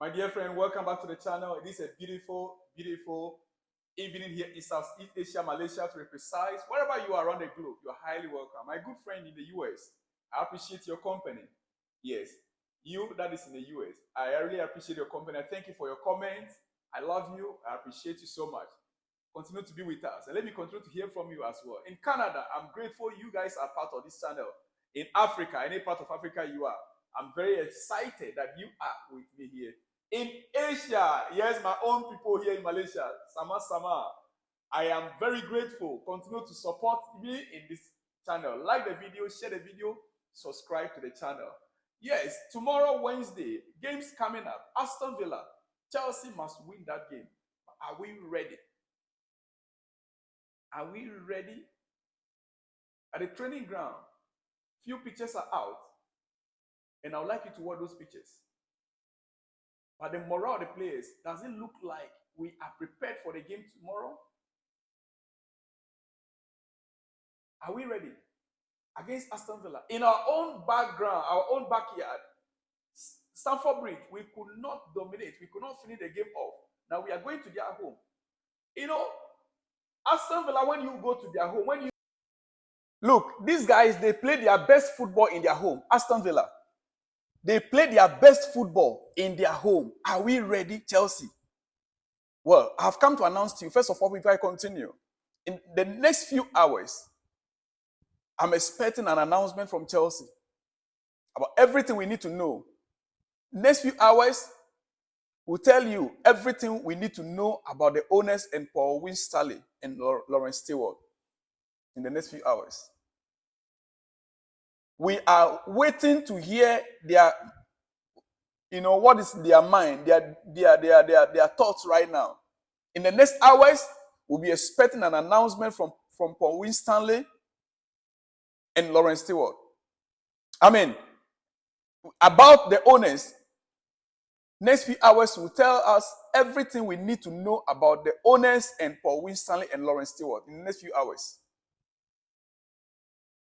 My dear friend, welcome back to the channel. It is a beautiful, beautiful evening here in Southeast Asia, Malaysia to be precise. Wherever you are around the globe, you are highly welcome. My good friend in the US, I appreciate your company. Yes, you that is in the US, I really appreciate your company. I thank you for your comments. I love you. I appreciate you so much. Continue to be with us. And let me continue to hear from you as well. In Canada, I'm grateful you guys are part of this channel. In Africa, any part of Africa you are, I'm very excited that you are with me here. In Asia, yes, my own people here in Malaysia, Sama, I am very grateful. Continue to support me in this channel. Like the video, share the video, subscribe to the channel. Yes, tomorrow, Wednesday, games coming up. Aston Villa, Chelsea must win that game. Are we ready? Are we ready? At the training ground, few pictures are out, and I would like you to watch those pictures. But the morale of the players, does it look like we are prepared for the game tomorrow? Are we ready? Against Aston Villa. In our own background, our own backyard, Stamford Bridge, we could not dominate. We could not finish the game off. Now we are going to their home. You know, Aston Villa, when you go to their home, when you look, these guys, they play their best football in their home. Aston Villa. They play their best football in their home. Are we ready, Chelsea? Well, I've come to announce to you, first of all, before I continue, in the next few hours, I'm expecting an announcement from Chelsea about everything we need to know. Next few hours, we'll tell you everything we need to know about the owners and Paul Winstanley and Lawrence Stewart in the next few hours. We are waiting to hear their, what is their mind, their thoughts right now. In the next hours, we'll be expecting an announcement from Paul Winstanley and Lawrence Stewart. I mean, about the owners. Next few hours will tell us everything we need to know about the owners and Paul Winstanley and Lawrence Stewart in the next few hours.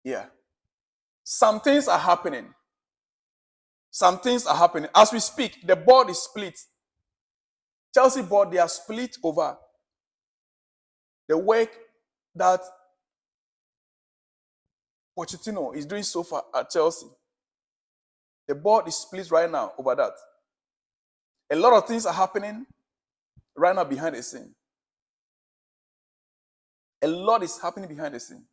Yeah. Some things are happening. Some things are happening. As we speak, the board is split. Chelsea board, they are split over the work that Pochettino is doing so far at Chelsea. The board is split right now over that. A lot of things are happening right now behind the scene. A lot is happening behind the scene.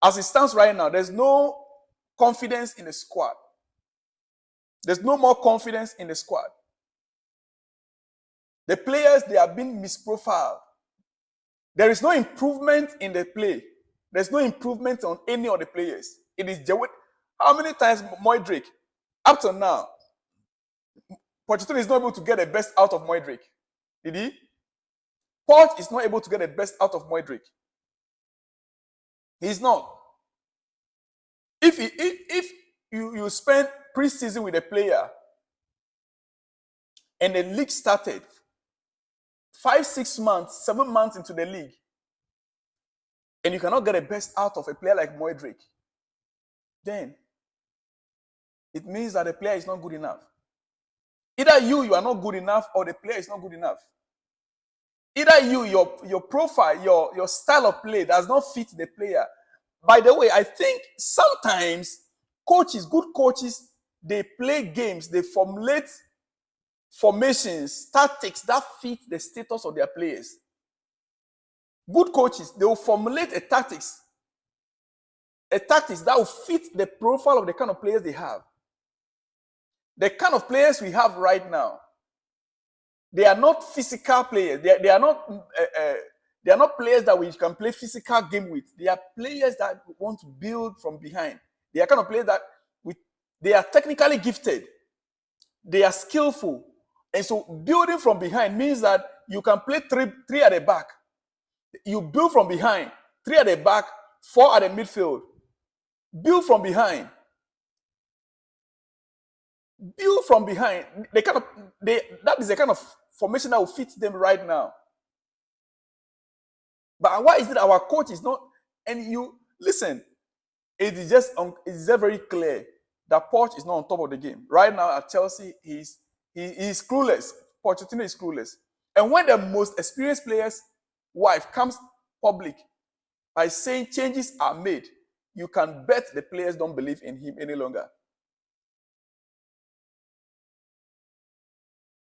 As it stands right now, there's no confidence in the squad. There's no more confidence in the squad. The players, they are being misprofiled. There is no improvement in the play. There's no improvement on any of the players. It is how many times Moydrick, up to now, Pochettino is not able to get the best out of Moydrick. Did he? Poch is not able to get the best out of Moydrick. He's not. If you spend pre-season with a player and the league started 5, 6 months, 7 months into the league, and you cannot get the best out of a player like Moydrick, then it means that the player is not good enough. Either you are not good enough, or the player is not good enough. Either your profile, your style of play does not fit the player. By the way, I think sometimes good coaches, they play games, they formulate formations, tactics that fit the status of their players. Good coaches, they will formulate a tactics that will fit the profile of the kind of players they have. The kind of players we have right now, they are not physical players. They are not players that we can play physical game with. They are players that want to build from behind. They are kind of players that they are technically gifted. They are skillful. And so building from behind means that you can play three at the back. You build from behind, 3 at the back, 4 at the midfield. Build from behind. Build from behind. That is the kind of formation that will fit them right now. But why is it our coach is not? And you listen, it is just very clear. that Poch is not on top of the game. Right now at Chelsea, he's clueless. Pochettino is clueless. And when the most experienced player's wife comes public by saying changes are made, you can bet the players don't believe in him any longer.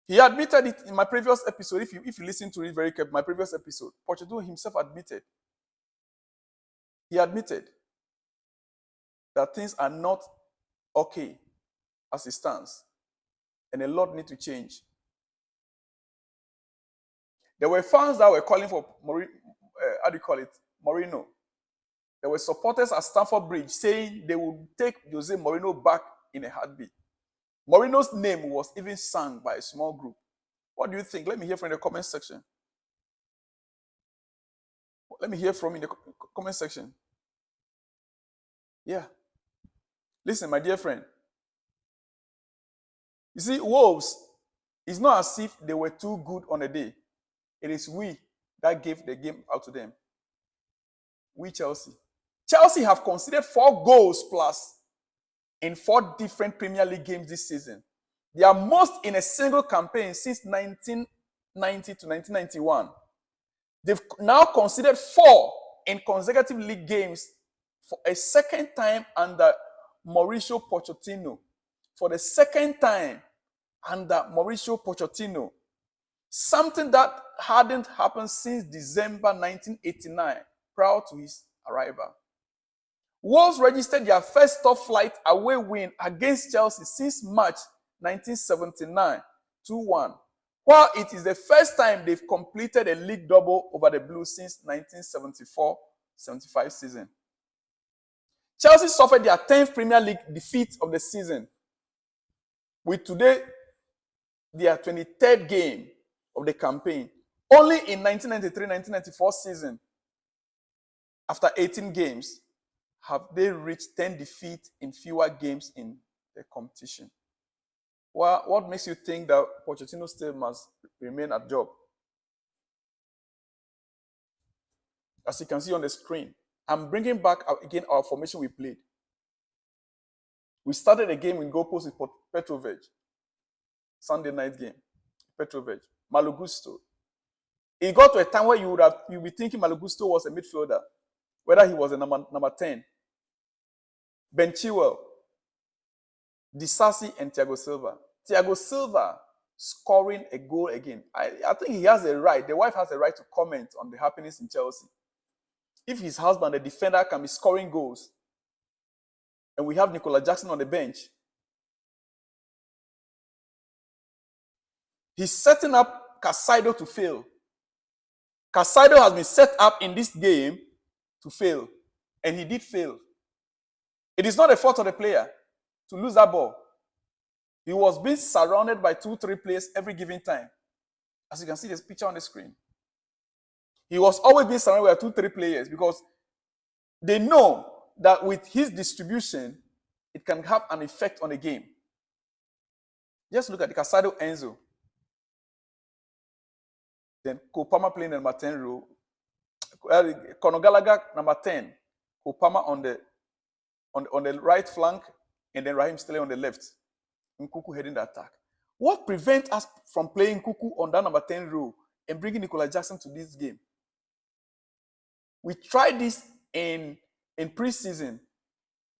He admitted it in my previous episode. If you listen to it very carefully, my previous episode, Pochettino himself admitted. He admitted that things are not okay as it stands, and a lot need to change. There were fans that were calling for Mourinho. There were supporters at Stamford Bridge saying they would take Jose Mourinho back in a heartbeat. Mourinho's name was even sung by a small group. What do you think? Let me hear from the comment section. Let me hear from in the comment section. Yeah. Listen, my dear friend. You see, Wolves, it's not as if they were too good on a day. It is we that gave the game out to them. We, Chelsea. Chelsea have conceded 4 goals plus in 4 different Premier League games this season. They are most in a single campaign since 1990 to 1991. They've now conceded 4 in consecutive league games for a second time under Mauricio Pochettino. For the second time under Mauricio Pochettino. Something that hadn't happened since December 1989, prior to his arrival. Wolves registered their first top-flight away win against Chelsea since March 1979, 2-1, while it is the first time they've completed a league double over the Blues since 1974-75 season. Chelsea suffered their 10th Premier League defeat of the season, with today their 23rd game of the campaign. Only in 1993-1994 season, after 18 games, have they reached 10 defeats in fewer games in the competition. Well, what makes you think that Pochettino still must remain at job? As you can see on the screen, I'm bringing back again our formation we played. We started a game in goalpost with Petrovic. Sunday night game. Petrovic. Malo Gusto. It got to a time where you'd be thinking Malo Gusto was a midfielder, whether he was a number 10. Ben Chilwell, Disasi, and Thiago Silva. Thiago Silva scoring a goal again. I think he has a right. The wife has a right to comment on the happenings in Chelsea. If his husband, the defender, can be scoring goals, and we have Nicola Jackson on the bench, he's setting up Casado to fail. Casado has been set up in this game to fail, and he did fail. It is not a fault of the player to lose that ball. He was being surrounded by 2-3 players every given time. As you can see this picture on the screen. He was always being surrounded by 2-3 players because they know that with his distribution, it can have an effect on the game. Just look at the Casado Enzo. Then Kopama playing the number 10 role. Conor Gallagher, number 10. Kopama on the right flank, and then Raheem Sterling on the left. Nkuku heading the attack. What prevents us from playing Nkuku on that number 10 role and bringing Nicola Jackson to this game? We tried this in preseason.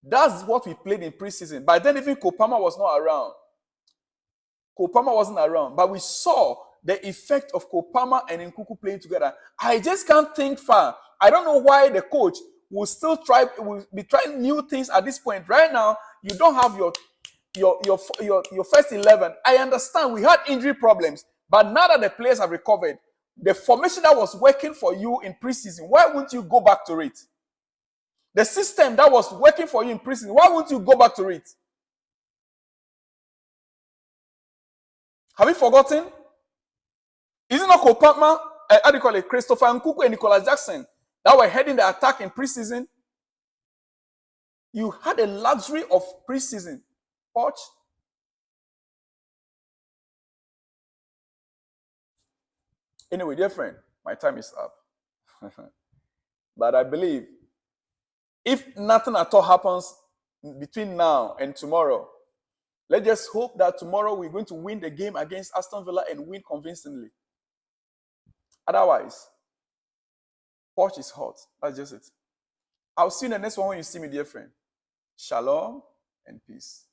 That's what we played in preseason. By then, even Kopama was not around. Kopama wasn't around. But we saw the effect of Kopama and Nkuku playing together. I just can't think far. I don't know why the coach will be trying new things at this point. Right now, you don't have your first 11. I understand we had injury problems, but now that the players have recovered, the formation that was working for you in preseason, why wouldn't you go back to it? The system that was working for you in preseason, why wouldn't you go back to it? Have you forgotten? Isn't it Kopama, how do you call it, Christopher Nkuku and Nicola Jackson that were heading the attack in preseason? You had a luxury of preseason. Watch. Anyway, dear friend, my time is up. But I believe if nothing at all happens between now and tomorrow. Let's just hope that tomorrow we're going to win the game against Aston Villa and win convincingly. Otherwise, Poch is hot. That's just it. I'll see you in the next one when you see me, dear friend. Shalom and peace.